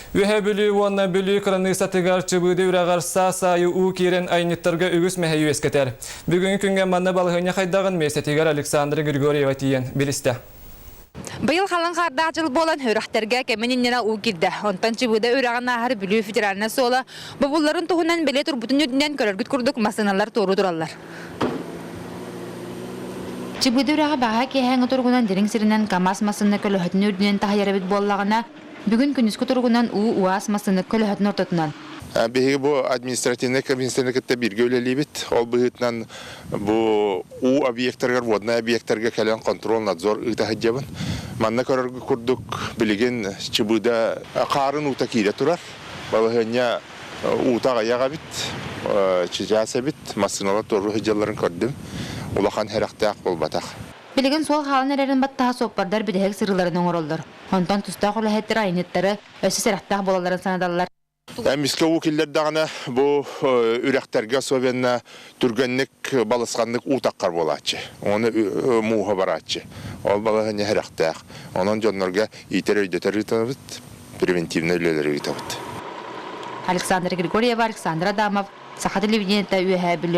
Үөһээ Бүлүү, уонна Бүлүү, кыраныыссатыгар Чыбыыда үрэххэ саас аайы киирэн айанньыттарга үгүс мэһэйи үөскэтэр. Бүгүнкү күнгө манна балыһыня хайдаган месетигер Александра Григорьева тиен билисте. Быйыл халыҥ хаардаах дьыл буолан үрэхтэргэ кэмин иннинэ киирдэ. Онтон Чыбыыда үрэххэ ааһар Бүлүү федеральнай суола бобулларын туһунан бэлиэ турбутун үрдунэн көрөргүт курдук массыыналар тууру тураллар. Чыбыыда үрэххэ баһа киэһэҥэ тургунан дириң сиринэн камаз массыына көлөһөтүн үрдунэн таһайарабыт буоллагана бүгүн күнүскү тургунан уас массыына көлөһөтүн ортотунан. Беги бу административный комиссиялыкта бирге үлелибит. Ол быһытнан бу объекттарга, водный объекттарга калан контроль, надзор ытахаджабын. Манна көрөргү курдук билген Чыбыыда карын ута киирэ турар. Балыһыня утага ягабит, чижасабит, массыыналар тору хыжалларын көрдүм. Улахан характаах болбатах. Билеген суол халын эрерин баттаха соппардар бидеһек сырыларының оролдор. Онтон тустаах үрэхтэр айанньыттары өссө сырахтаах буолаларын санадаллар. Миске укиллер дагана бу үрэхтэргэ особенно түргенник балысқанлык утаккар болачы. Оны мууха барачы. Ол балыһыня характаах. Онон жоннорга итер өйдөтөр итабыт, превентивный үлелер итабыт. Александра Григорьева, Александр Адамов, Саха телевидениета Үөһээ Бүлүү.